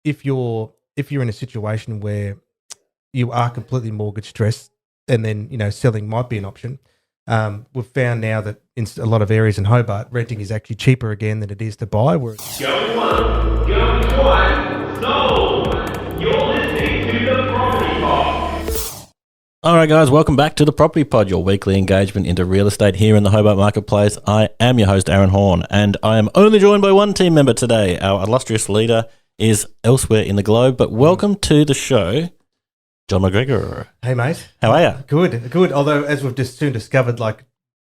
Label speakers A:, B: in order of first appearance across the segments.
A: if you're in a situation where you are completely mortgage stressed, and then selling might be an option. We've found now that in a lot of areas in Hobart, renting is actually cheaper again than it is to buy.
B: Going twice, sold. You're listening to the Property Pod.
C: All right, guys, welcome back to the Property Pod, your weekly engagement into real estate here in the Hobart Marketplace. I am your host, Aaron Horn, and I am only joined by one team member today. Our illustrious leader is elsewhere in the globe, but welcome to the show, John McGregor.
A: Hey, mate.
C: How are you?
A: Good. Although, as we've just soon discovered,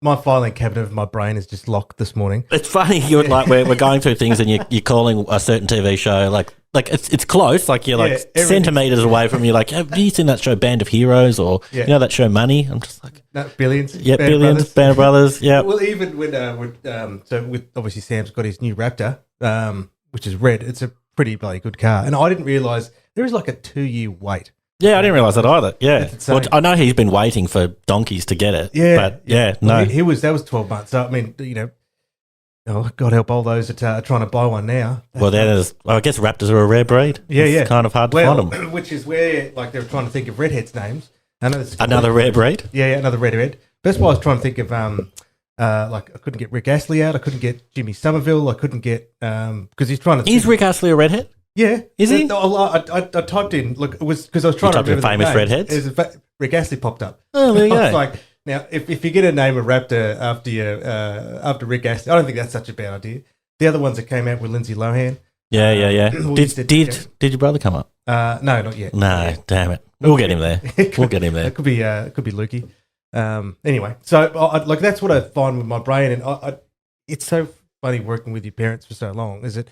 A: my filing cabinet of my brain is just locked this morning.
C: It's funny, we're going through things and you're calling a certain TV show like it's close, you're centimetres away from you. Have you seen that show Band of Heroes or that show Money? I'm just like,
A: no, Billions.
C: Yeah, Billions, Band of Brothers. Yeah.
A: Well, even with obviously Sam's got his new Raptor, which is red. It's a pretty bloody good car, and I didn't realise there is a 2-year wait.
C: Yeah, I didn't realise that either. Yeah, well, I know he's been waiting for donkeys to get it.
A: Yeah,
C: but no,
A: that was 12 months. So I mean, God help all those that are trying to buy one now.
C: I guess Raptors are a rare breed. It's kind of hard to find them.
A: Which is where they were trying to think of redheads' names. I know
C: another rare breed.
A: Yeah, another redhead. That's why I was trying to think of I couldn't get Rick Astley out. I couldn't get Jimmy Somerville. I couldn't get because he's trying to.
C: Is Rick Astley a redhead?
A: Yeah,
C: is he?
A: I typed in. Look, it was because I was trying to remember
C: famous redheads.
A: Rick Astley popped up.
C: Oh, there you go.
A: Like now, if you get a name of Raptor after Rick Astley, I don't think that's such a bad idea. The other ones that came out were Lindsay Lohan.
C: Yeah. Did your brother come up?
A: No, not yet.
C: No, damn it. We'll get him there.
A: It could be Lukey. Anyway, so that's what I find with my brain, and it's so funny working with your parents for so long. Is it?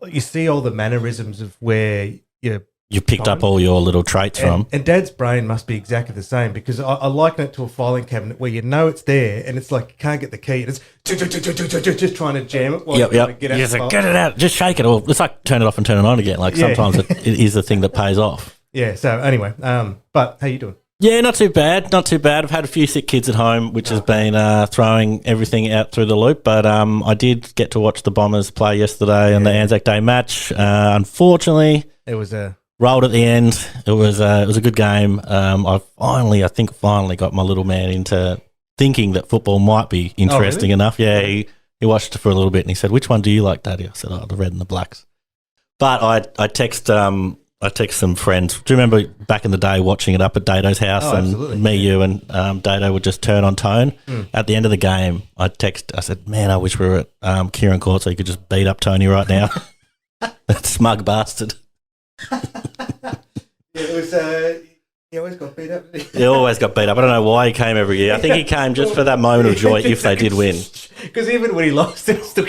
A: You see all the mannerisms of where you
C: picked up all your little traits from.
A: And Dad's brain must be exactly the same, because I liken it to a filing cabinet where it's there and it's like you can't get the key and it's just trying to jam it.
C: Yep. Get it out. Just shake it, or it's like turn it off and turn it on again. Sometimes it is the thing that pays off.
A: Yeah, so anyway, but how you doing?
C: Yeah, not too bad. I've had a few sick kids at home, which has been throwing everything out through the loop. But I did get to watch the Bombers play yesterday in the Anzac Day match. Unfortunately,
A: it was
C: rolled at the end. It was a good game. I finally got my little man into thinking that football might be interesting enough. Yeah, he watched it for a little bit and he said, "Which one do you like, Daddy?" I said, "Oh, the red and the blacks." But I text some friends. Do you remember back in the day watching it up at Dado's house?
A: Absolutely.
C: Me, you, and Dado would just turn on tone. At the end of the game, I said, "Man, I wish we were at Kieran Court so you could just beat up Tony right now." That smug bastard.
A: It was. He always got beat up.
C: He always got beat up. I don't know why he came every year. I think he came just for that moment of joy if they did win.
A: Because even when he lost, it was still.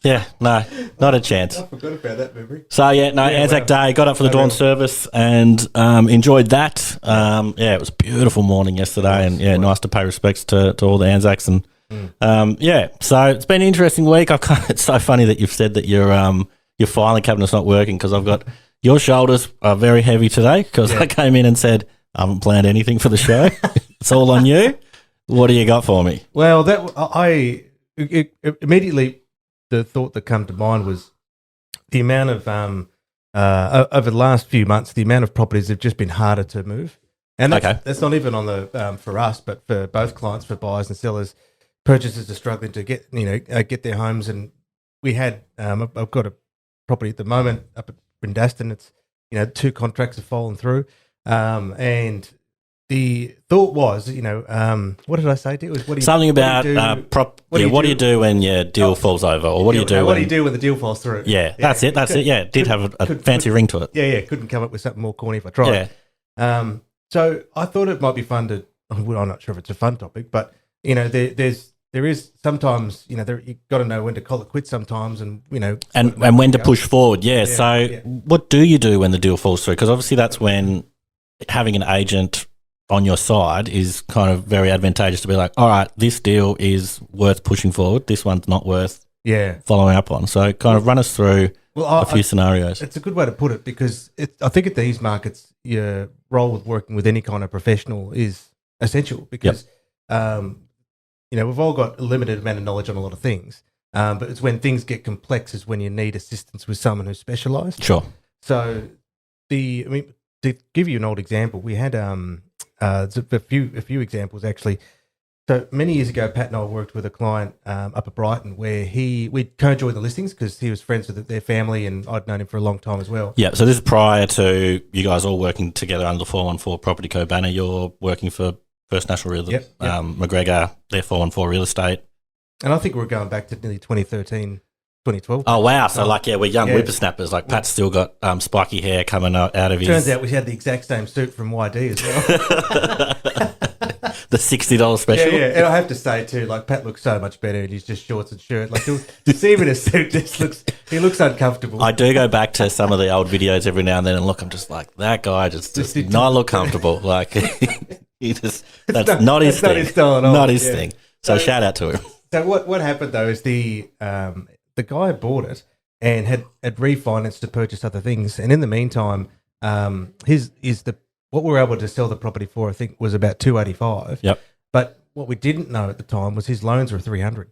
C: Yeah, no, not a chance.
A: I forgot about that memory.
C: So, Anzac Day, got up for the dawn service and enjoyed that. It was a beautiful morning yesterday, and nice to pay respects to all the Anzacs. And so it's been an interesting week. It's so funny that you've said that your filing cabinet's not working, because I've got your shoulders are very heavy today, because I came in and said, I haven't planned anything for the show. It's all on you. What do you got for me?
A: Well, immediately the thought that come to mind was the amount of over the last few months, the amount of properties have just been harder to move, and that's not even on the for us, but for both clients, for buyers and sellers. Purchasers are struggling to get their homes, and we had I've got a property at the moment up at Brindaston. It's 2 contracts have fallen through, and the thought was, what did I say to you? What do you do when your deal falls over, or what do you do? What do you do when the deal falls through?
C: Yeah, that's it. Yeah, it did have a fancy ring to it.
A: Yeah, couldn't come up with something more corny if I tried. Yeah. So I thought it might be fun to. I'm not sure if it's a fun topic, but there is sometimes you got to know when to call it quits sometimes, and
C: and when to push forward. Yeah. So what do you do when the deal falls through? Because obviously that's when having an agent on your side is kind of very advantageous to be like, all right, this deal is worth pushing forward. This one's not worth following up on. So kind of run us through a few scenarios.
A: It's a good way to put it, because I think at these markets, your role with working with any kind of professional is essential, because we've all got a limited amount of knowledge on a lot of things, but it's when things get complex is when you need assistance with someone who's specialised.
C: Sure.
A: So to give you an old example, we had a few examples actually. So many years ago, Pat and I worked with a client up at Brighton where we'd co-joined the listings because he was friends with their family and I'd known him for a long time as well.
C: Yeah, so this is prior to you guys all working together under the 414 Property Co banner. You're working for First National Real Estate, McGregor, their 414 Real Estate.
A: And I think we're going back to nearly 2013, 2012.
C: Oh, wow. So, we're young whippersnappers. Like, Pat's still got spiky hair coming out of his...
A: Turns out we had the exact same suit from YD as well.
C: The $60 special.
A: Yeah. And I have to say, too, like, Pat looks so much better in his just shorts and shirt. Like, to see him in a suit, he looks uncomfortable.
C: I do go back to some of the old videos every now and then and look, I'm just like, that guy just does not look comfortable. Like, that's not his thing.
A: Not his style at all.
C: Not his thing. So shout out to him.
A: So what happened, though, is the guy bought it and had refinanced to purchase other things. And in the meantime, what we were able to sell the property for, I think, was about $285.
C: Yep.
A: But what we didn't know at the time was his loans were $300.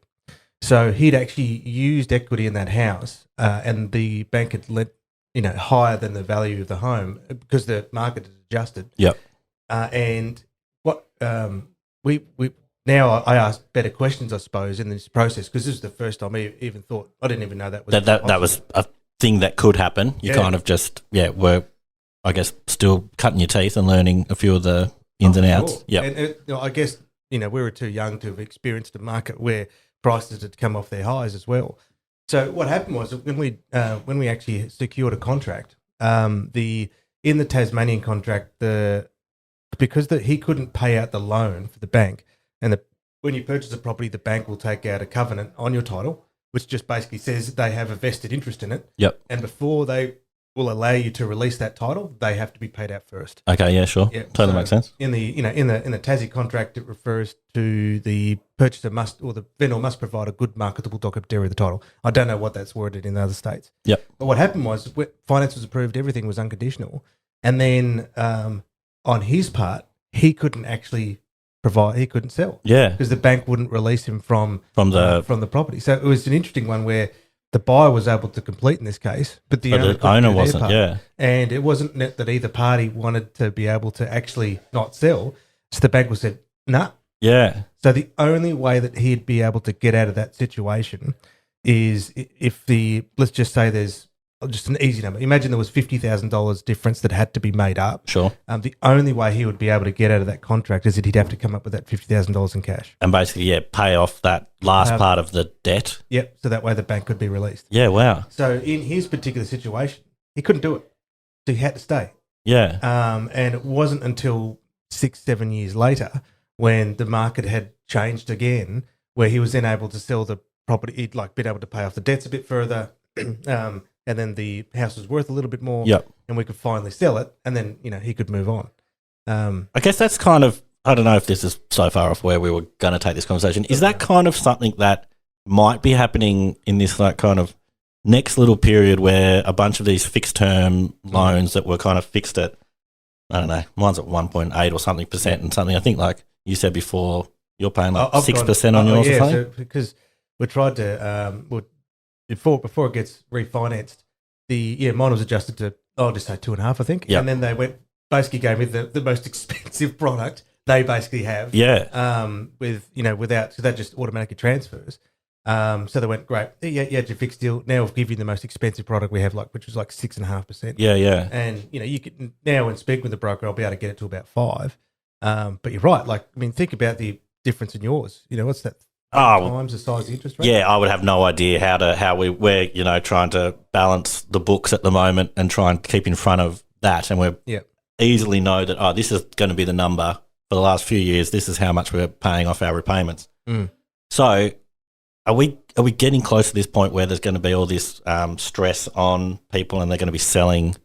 A: So he'd actually used equity in that house, and the bank had lent, higher than the value of the home because the market had adjusted.
C: Yep.
A: And what we now I ask better questions, I suppose, in this process because this is the first time I even thought. I didn't even know that was
C: that was a thing that could happen. You kind of just were, I guess, still cutting your teeth and learning a few of the ins and outs.
A: Sure.
C: Yeah,
A: and I guess we were too young to have experienced a market where prices had come off their highs as well. So what happened was when we actually secured a contract, in the Tasmanian contract, because he couldn't pay out the loan for the bank, and when you purchase a property, the bank will take out a covenant on your title, which just basically says they have a vested interest in it.
C: Yep.
A: And before they will allow you to release that title, they have to be paid out first.
C: Okay, yeah, sure.
A: Yeah,
C: totally makes sense.
A: In the Tassie contract, it refers to the purchaser the vendor must provide a good marketable document of the title. I don't know what that's worded in the other states.
C: Yep.
A: But what happened was finance was approved, everything was unconditional, and then on his part, he couldn't actually he couldn't sell.
C: Yeah.
A: Because the bank wouldn't release him from the property. So it was an interesting one where the buyer was able to complete in this case, but the
C: owner wasn't, yeah.
A: And it wasn't that either party wanted to be able to actually not sell. So the bank was said, nah.
C: Yeah.
A: So the only way that he'd be able to get out of that situation is if let's just say there's just an easy number. Imagine there was $50,000 difference that had to be made up.
C: Sure.
A: The only way he would be able to get out of that contract is that he'd have to come up with that $50,000 in cash.
C: And basically, pay off that last part of the debt.
A: Yep. So that way the bank could be released.
C: Yeah, wow.
A: So in his particular situation, he couldn't do it. So he had to stay.
C: Yeah.
A: And it wasn't until 6-7 years later when the market had changed again, where he was then able to sell the property. He'd been able to pay off the debts a bit further. And then the house was worth a little bit more, and we could finally sell it, and then he could move on.
C: I guess that's kind of, I don't know if this is so far off where we were going to take this conversation. Is that kind of something that might be happening in this kind of next little period where a bunch of these fixed term loans that were kind of fixed at, I don't know, mine's at 1.8 or something percent, and something I think like you said before, you're paying 6% on yours or something?
A: So because we tried to before it gets refinanced, mine was adjusted to I'll just say 2.5, I think.
C: Yep.
A: And then they gave me the most expensive product they basically have.
C: Yeah.
A: Without, so that just automatically transfers. So they went, great. Yeah, you had your fixed deal. Now we'll give you the most expensive product we have, which was 6.5%.
C: Yeah, yeah.
A: And you can now when speaking with the broker, I'll be able to get it to about 5. But you're right. Think about the difference in yours. What's that? Times the size of the interest rate?
C: Yeah, I would have no idea how we're trying to balance the books at the moment and try and keep in front of that, and we easily know that this is going to be the number for the last few years. This is how much we're paying off our repayments. So, are we getting close to this point where there's going to be all this stress on people, and they're going to be selling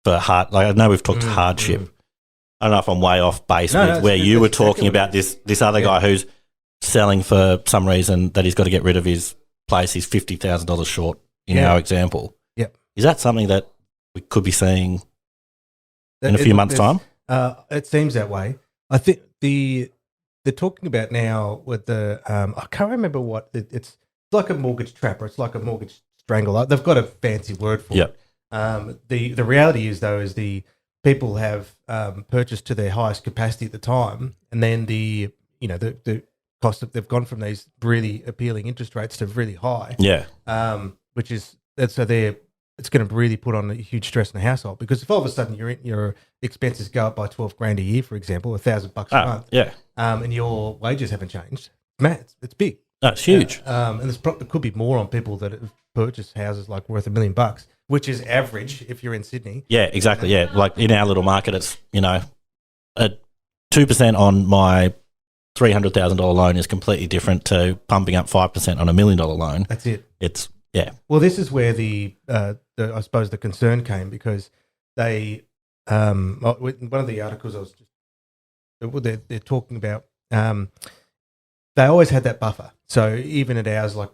C: for I know we've talked hardship. I don't know if I'm way off base with where you were talking about this other guy who's selling for some reason that he's got to get rid of his place. He's $50,000 short in our example.
A: Yep.
C: Is that something that we could be seeing in a few months' time?
A: It seems that way. I think they're talking about now with the I can't remember what it's like a mortgage trapper. It's like a mortgage strangler. They've got a fancy word for it. The reality is though is the people have purchased to their highest capacity at the time, and then the cost of they've gone from these really appealing interest rates to really high.
C: Yeah.
A: Which is so they're it's going to really put on a huge stress in the household, because if all of a sudden your expenses go up by $12,000 a year, for example, $1,000 a month,
C: Yeah.
A: and your wages haven't changed, man, it's big.
C: That's huge.
A: And there could be more on people that have purchased houses like worth $1 million, which is average if you're in Sydney.
C: Yeah, exactly. Yeah, like in our little market, it's a 2% on my $300,000 loan is completely different to pumping up 5% on $1 million loan.
A: That's it.
C: It's yeah.
A: Well, this is where the I suppose the concern came, because they one of the articles I was just they're talking about they always had that buffer. So even at ours, like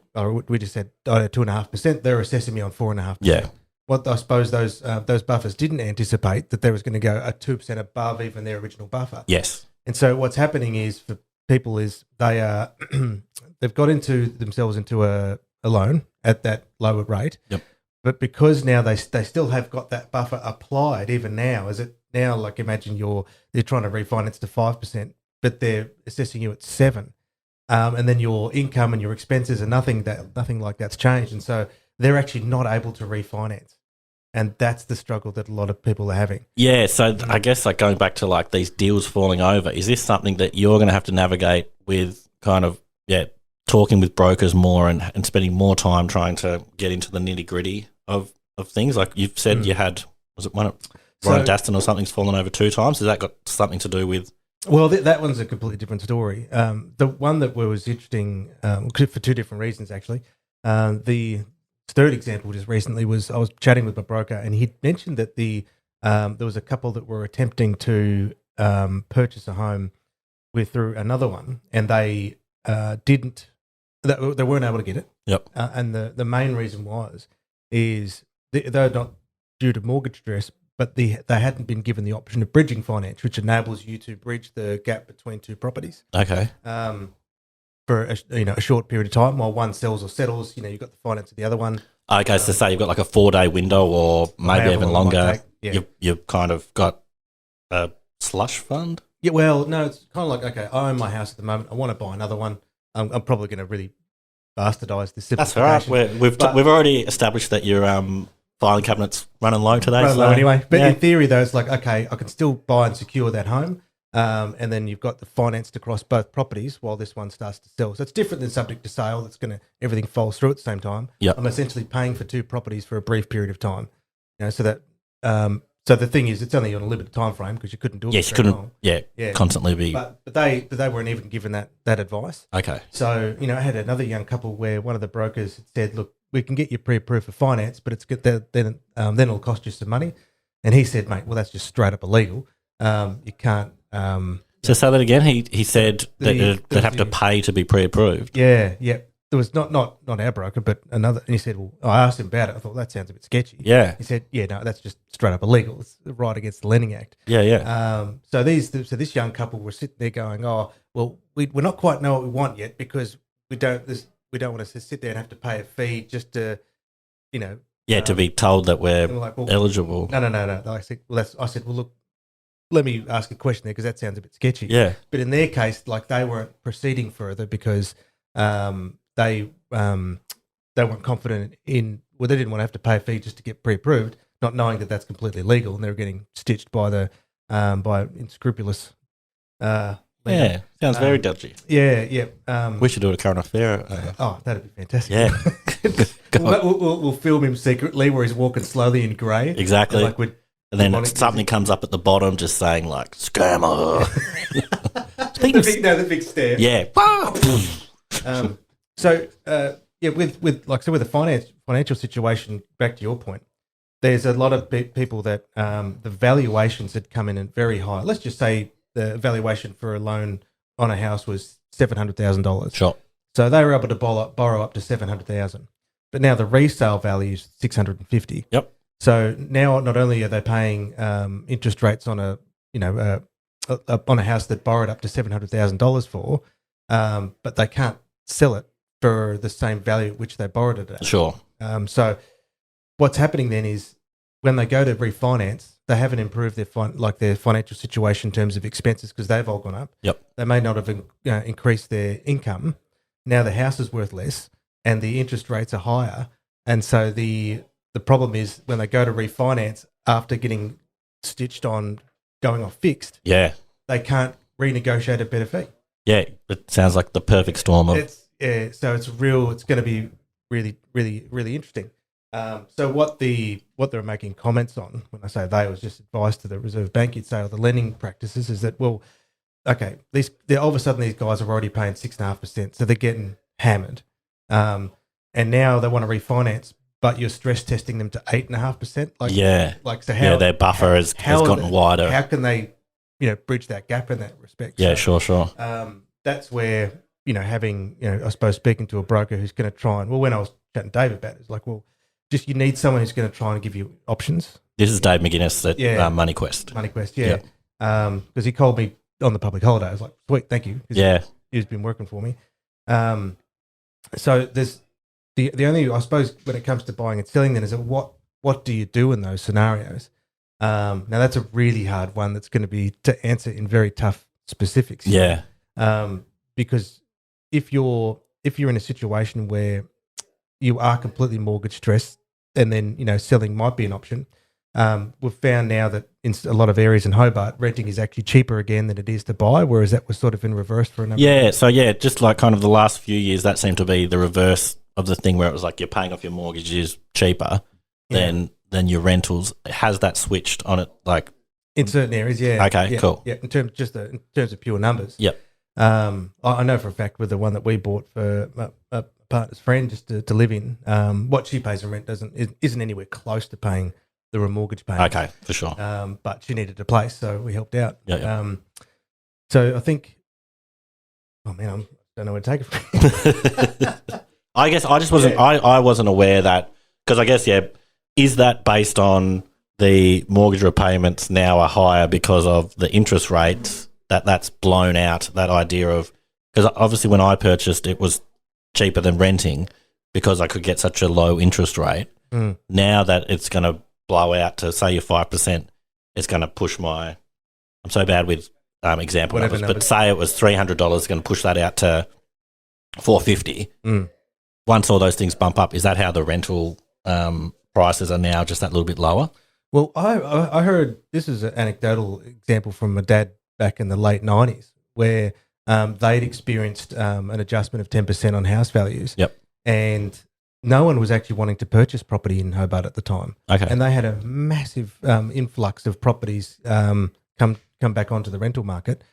A: we just said 2.5%, they're assessing me on 4.5%.
C: Yeah.
A: What I suppose those buffers didn't anticipate that they was going to go a 2% above even their original buffer.
C: Yes.
A: And so what's happening is for people is they are they've got themselves into a loan at that lower rate.
C: Yep.
A: But because now they still have got that buffer applied, even now, is it now like imagine they're trying to refinance to 5%, but they're assessing you at 7%. And then your income and your expenses are nothing like that's changed. And so they're actually not able to refinance. And that's the struggle that a lot of people are having.
C: Yeah, so I guess like going back to like these deals falling over, is this something that you're going to have to navigate with kind of, talking with brokers more and spending more time trying to get into the nitty gritty of things? Like you've said you had, was it one at Ryan Daston or something's fallen over 2 times? Has that got something to do with?
A: Well, that one's a completely different story. The one that was interesting for 2 different reasons, actually. The third example just recently was I was chatting with my broker, and he mentioned that there was a couple that were attempting to purchase a home through another one, and they didn't. They weren't able to get it.
C: Yep.
A: And the main reason is they're not due to mortgage stress, but they hadn't been given the option of bridging finance, which enables you to bridge the gap between 2 properties.
C: Okay.
A: For a short period of time while one sells or settles, you've got the finance of the other one.
C: Okay, so say you've got like a 4-day window or maybe even longer.
A: Yeah.
C: You've kind of got a slush fund?
A: Yeah, well, no, it's kind of like, okay, I own my house at the moment. I want to buy another one. I'm probably going to really bastardise this simplification.
C: That's all right. We've already established that your filing cabinet's running low today.
A: Running low anyway. But in theory, though, it's like, okay, I can still buy and secure that home. And then you've got the finance across both properties while this one starts to sell. So it's different than subject to sale. That's going to, everything falls through at the same time.
C: Yep.
A: I'm essentially paying for 2 properties for a brief period of time. So that, so the thing is, it's only on a limited time frame because you couldn't do it.
C: Yes, you couldn't. Constantly be.
A: But they weren't even given that advice.
C: Okay.
A: So I had another young couple where one of the brokers had said, "Look, we can get you pre-approved for finance, but it's good then it'll cost you some money." And he said, "Mate, well, that's just straight up illegal. You can't."
C: So say that again. He said that they'd have to pay to be pre-approved.
A: Yeah. There was not our broker, but another. And he said, "Well," I asked him about it. I thought that sounds a bit sketchy.
C: Yeah.
A: He said, "Yeah, no, that's just straight up illegal. It's right against the Lending Act."
C: Yeah.
A: So this young couple were sitting there going, "Oh, well, we're not quite know what we want yet because we don't want to sit there and have to pay a fee just to,
C: to be told that we're
A: like, well,
C: eligible."
A: No. I said, well, look, let me ask a question there because that sounds a bit sketchy.
C: Yeah.
A: But in their case, like they weren't proceeding further because they weren't confident in. Well, they didn't want to have to pay a fee just to get pre-approved, not knowing that that's completely legal, and they were getting stitched by the by unscrupulous.
C: Yeah, sounds very dodgy.
A: Yeah.
C: We should do a current affair.
A: That'd be fantastic.
C: Yeah.
A: we'll film him secretly where he's walking slowly in grey.
C: Exactly. And then something comes up at the bottom just saying like, scammer.
A: the big stare.
C: Yeah.
A: With the financial situation, back to your point, there's a lot of people that the valuations had come in and very high. Let's just say the valuation for a loan on a house was $700,000.
C: Sure.
A: So they were able to borrow up to $700,000, but now the resale value is $650,000.
C: Yep.
A: So now not only are they paying interest rates on a house that borrowed up to $700,000 for, but they can't sell it for the same value at which they borrowed it at.
C: Sure.
A: So what's happening then is when they go to refinance, they haven't improved their their financial situation in terms of expenses because they've all gone up.
C: Yep.
A: They may not have increased their income. Now the house is worth less, and the interest rates are higher. And so the problem is when they go to refinance after getting stitched on going off fixed, they can't renegotiate a better fee.
C: Yeah, it sounds like the perfect storm of.
A: So it's going to be really, really, really interesting. So what they're making comments on, when I say they, was just advice to the Reserve Bank, you'd say, or the lending practices, is that, well, okay, all of a sudden these guys are already paying 6.5%, so they're getting hammered. And now they want to refinance, but you're stress testing them to 8.5%. So how
C: their buffer has gotten wider.
A: How can they, bridge that gap in that respect?
C: Yeah,
A: so,
C: sure.
A: That's where having I suppose speaking to a broker who's going to try and when I was chatting to Dave about it, it's like, well, just you need someone who's going to try and give you options.
C: This is Dave McGuinness at MoneyQuest.
A: MoneyQuest, yeah. Because he called me on the public holiday. I was like, sweet, thank you. He's been working for me. So there's the only, I suppose, when it comes to buying and selling, then is that what do you do in those scenarios? Now that's a really hard one. That's going to be to answer in very tough specifics.
C: Yeah.
A: Because if you're in a situation where you are completely mortgage stressed, and then selling might be an option. We've found now that in a lot of areas in Hobart, renting is actually cheaper again than it is to buy, whereas that was sort of in reverse for a number.
C: Yeah, so just like kind of the last few years, that seemed to be the reverse of the thing where it was like you're paying off your mortgages cheaper than your rentals. Has that switched on it? Like
A: in certain areas, yeah.
C: Okay, cool.
A: Yeah, in terms of pure numbers.
C: Yep.
A: I know for a fact with the one that we bought for a partner's friend just to live in, what she pays in rent isn't anywhere close to paying the remortgage payment.
C: Okay, for sure.
A: But she needed a place, so we helped out.
C: Yeah.
A: So I think, I don't know where to take it from.
C: I guess I just wasn't. I wasn't aware that, because I guess is that based on the mortgage repayments now are higher because of the interest rates that's blown out that idea of, because obviously when I purchased it was cheaper than renting because I could get such a low interest rate. Now that it's going to blow out to say you're 5%, it's going to push my. I'm so bad with example numbers, but say it was $300, going to push that out to $450. Once all those things bump up, is that how the rental prices are now just that little bit lower?
A: Well, I heard, this is an anecdotal example from my dad back in the late 90s where they'd experienced an adjustment of 10% on house values.
C: Yep.
A: And no one was actually wanting to purchase property in Hobart at the time.
C: Okay.
A: And they had a massive influx of properties come back onto the rental market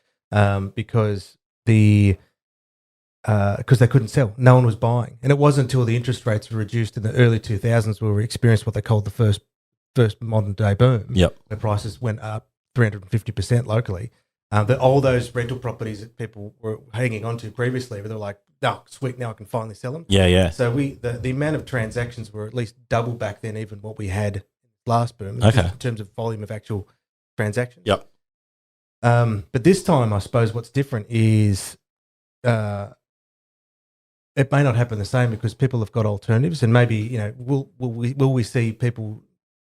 A: because they couldn't sell. No one was buying. And it wasn't until the interest rates were reduced in the early 2000s where we experienced what they called the first modern day boom.
C: Yep.
A: The prices went up 350% locally. That all those rental properties that people were hanging on to previously, but they were like, "Oh, sweet, now I can finally sell them."
C: Yeah.
A: So the amount of transactions were at least double back then, even what we had last boom,
C: Okay.
A: in terms of volume of actual transactions.
C: Yep.
A: But this time, I suppose what's different is it may not happen the same because people have got alternatives, and maybe will we see people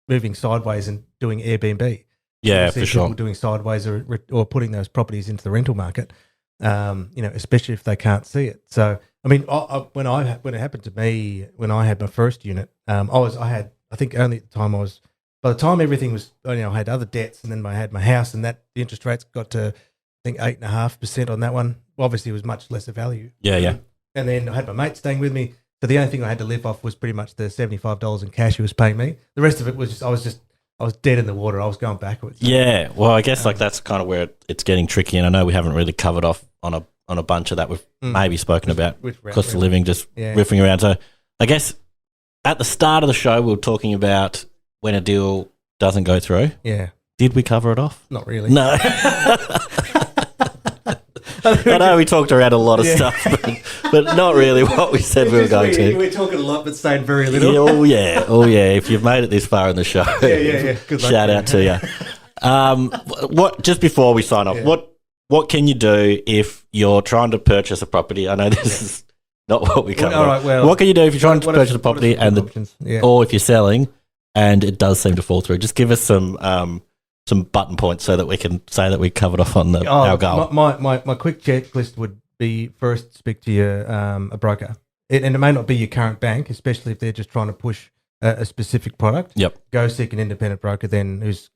A: moving sideways and doing Airbnb?
C: Yeah,
A: see
C: for sure.
A: People doing sideways or putting those properties into the rental market, especially if they can't see it. So, when it happened to me, when I had my first unit, I think only at the time by the time everything was, I had other debts, and then I had my house, and that the interest rates got to, I think 8.5% on that one. Obviously, it was much lesser value.
C: Yeah.
A: And then I had my mate staying with me, so the only thing I had to live off was pretty much the $75 in cash he was paying me. The rest of it was I was dead in the water. I was going backwards.
C: Yeah, well, I guess that's kind of where it's getting tricky, and I know we haven't really covered off on a bunch of that we've maybe spoken about cost of living, just riffing around. So I guess at the start of the show we were talking about when a deal doesn't go through.
A: Yeah.
C: Did we cover it off?
A: Not really.
C: No. I know we talked around a lot of stuff, but not really what we said we were going to.
A: We're talking a lot, but saying very little.
C: Oh yeah. If you've made it this far in the show,
A: yeah. Good luck.
C: Shout out to you. What? Just before we sign off, what can you do if you're trying to purchase a property? I know this is not what we cover.
A: All right, well,
C: what can you do if you're trying to purchase a property or if you're selling and it does seem to fall through. Just give us some button points so that we can say that we covered off on our goal.
A: My quick checklist would be first speak to your a broker, and it may not be your current bank, especially if they're just trying to push a specific product.
C: Yep.
A: Go seek an independent broker then who's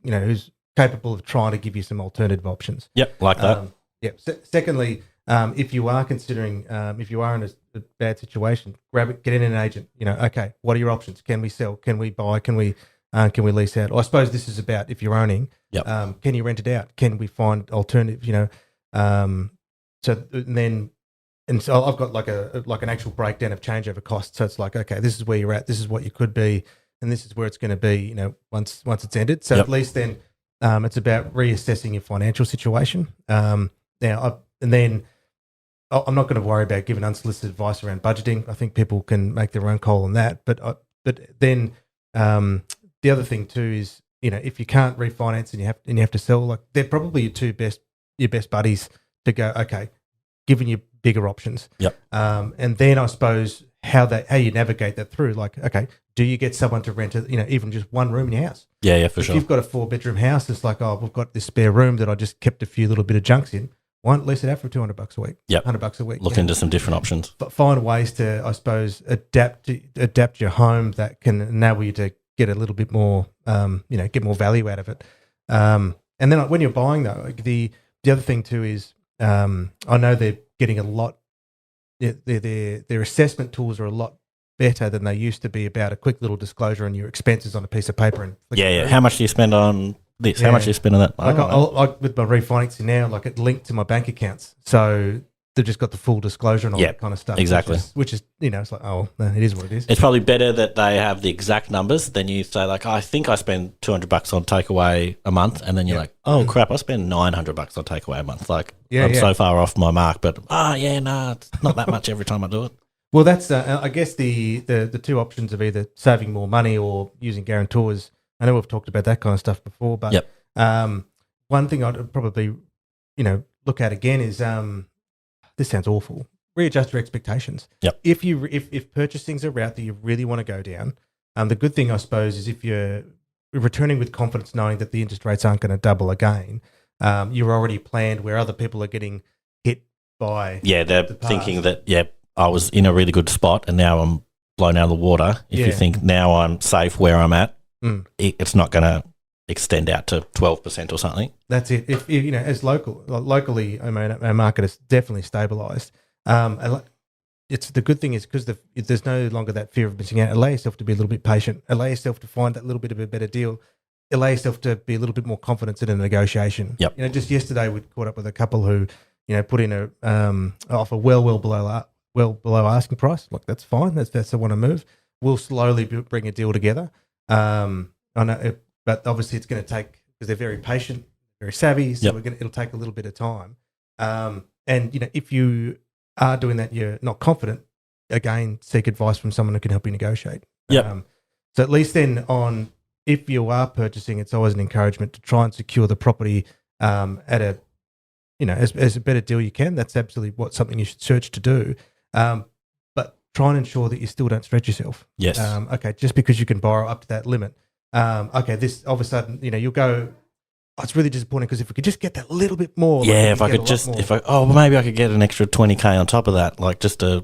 A: capable of trying to give you some alternative options.
C: Yep, like that.
A: Secondly, if you are considering, if you are in a bad situation, get in an agent. Okay, what are your options? Can we sell? Can we buy? Can we lease out? I suppose this is about if you're owning.
C: Yep.
A: Can you rent it out? Can we find alternative? So I've got like an actual breakdown of changeover costs. So it's like, okay, this is where you're at. This is what you could be, and this is where it's going to be. Once it's ended. So at least then, it's about reassessing your financial situation. I'm not going to worry about giving unsolicited advice around budgeting. I think people can make their own call on that. But then the other thing too is, if you can't refinance and you have to sell, like they're probably your best buddies to go, okay, giving you bigger options.
C: Yep.
A: And then I suppose how you navigate that through, like, okay, do you get someone to rent even just one room in your house?
C: Yeah, for
A: if
C: sure.
A: If you've got a 4-bedroom house, it's like, oh, we've got this spare room that I just kept a few little bit of junks in. Why not lease it out for $200 a week?
C: Yep.
A: $100 a week.
C: Look into some different options.
A: But find ways to, I suppose, adapt your home that can enable you to get a little bit more, get more value out of it. And then when you're buying though, the other thing too is, I know they're getting a lot. Their assessment tools are a lot better than they used to be about a quick little disclosure on your expenses on a piece of paper. And
C: How much do you spend on this? How much do you spend on that?
A: Like with my refinancing now, like it linked to my bank accounts. So they've just got the full disclosure and all that kind of stuff.
C: Exactly.
A: Which is it's like, oh, it is what it is.
C: It's probably better that they have the exact numbers than you say, like, I think I spend $200 on takeaway a month. And then you're like, oh, crap, I spend $900 on takeaway a month. Like, I'm so far off my mark. But, it's not that much every time I do it.
A: Well, that's, I guess, the two options of either saving more money or using guarantors. I know we've talked about that kind of stuff before. But one thing I'd probably, look at again is, this sounds awful. Readjust your expectations.
C: Yep.
A: If purchasing's a route that you really want to go down, the good thing I suppose is if you're returning with confidence, knowing that the interest rates aren't going to double again, you're already planned where other people are getting hit by. Yeah,
C: they're thinking that I was in a really good spot and now I'm blown out of the water. If you think now I'm safe where I'm at, it's not going to extend out to 12% or something.
A: That's it. If as locally, I mean, our market is definitely stabilised. It's the good thing is because there's no longer that fear of missing out. Allow yourself to be a little bit patient. Allow yourself to find that little bit of a better deal. Allow yourself to be a little bit more confident in a negotiation.
C: Yep.
A: Just yesterday we caught up with a couple who put in a offer well below asking price. Look, that's fine. That's the want to move. We'll slowly bring a deal together. I know. But obviously, it's going to take because they're very patient, very savvy. So it'll take a little bit of time. And if you are doing that, you're not confident. Again, seek advice from someone who can help you negotiate.
C: Yep.
A: So at least then, if you are purchasing, it's always an encouragement to try and secure the property at a as a better deal you can. That's absolutely something you should search to do. But try and ensure that you still don't stretch yourself.
C: Yes.
A: Okay. Just because you can borrow up to that limit. This all of a sudden, you'll go, it's really disappointing because if we could just get that little bit more.
C: Yeah, maybe I could get an extra 20K on top of that, like just to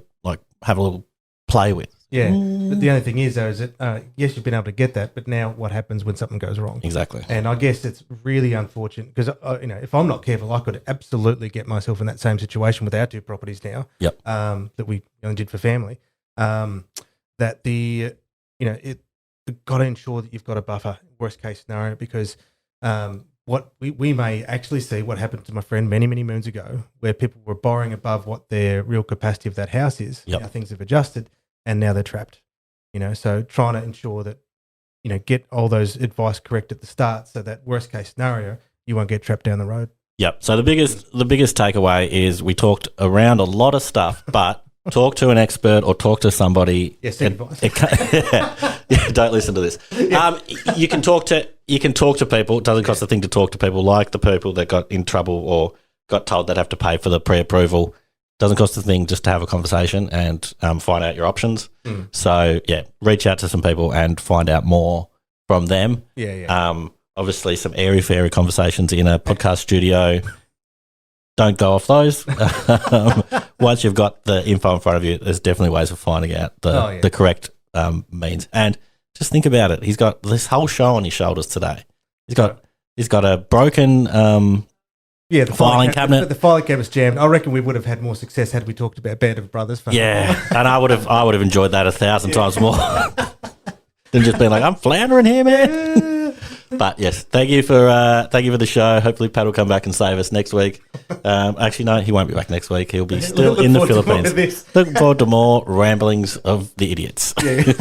C: have a little play with.
A: Yeah. But the only thing is, though, is that, yes, you've been able to get that, but now what happens when something goes wrong?
C: Exactly.
A: And I guess it's really unfortunate because, if I'm not careful, I could absolutely get myself in that same situation with our two properties now.
C: Yep.
A: That we only did for family. That you've got to ensure that you've got a buffer, worst case scenario, because what we may actually see what happened to my friend many, many moons ago, where people were borrowing above what their real capacity of that house is.
C: Yep.
A: Now things have adjusted and now they're trapped. So trying to ensure that, get all those advice correct at the start so that worst case scenario, you won't get trapped down the road.
C: Yep. So the biggest takeaway is we talked around a lot of stuff, but talk to an expert or talk to somebody.
A: Yes, advice.
C: Don't listen to this. You can talk to people. It doesn't cost a thing to talk to people, like the people that got in trouble or got told they'd have to pay for the pre-approval. Doesn't cost a thing just to have a conversation and find out your options. So, reach out to some people and find out more from them.
A: Yeah.
C: Obviously, some airy-fairy conversations in a podcast studio. Don't go off those. Once you've got the info in front of you, there's definitely ways of finding out the correct means. And just think about it. He's got this whole show on his shoulders today. He's got a broken
A: the
C: filing cabinet.
A: The filing cabinet's jammed. I reckon we would have had more success had we talked about Band of Brothers.
C: Yeah, and I would have enjoyed that 1,000 times more than just being like, I'm floundering here, man. But yes, thank you for the show. Hopefully, Pat will come back and save us next week. Actually, no, he won't be back next week. He'll be still in the Philippines. Looking forward to more ramblings of the idiots. Yeah.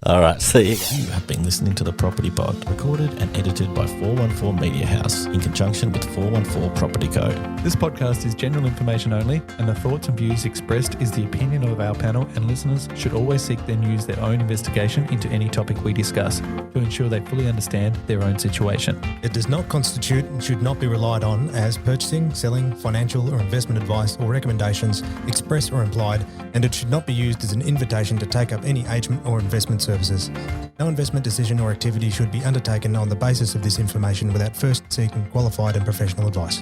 C: All right, see you. You have been listening to the Property Pod, recorded and edited by 414 Media House in conjunction with 414 Property Code.
D: This podcast is general information only, and the thoughts and views expressed is the opinion of our panel, and listeners should always seek then use their own investigation into any topic we discuss to ensure they fully understand their own situation.
E: It does not constitute and should not be relied on as purchasing, selling, financial or investment advice or recommendations, express or implied, and it should not be used as an invitation to take up any agent or investment services. No investment decision or activity should be undertaken on the basis of this information without first seeking qualified and professional advice.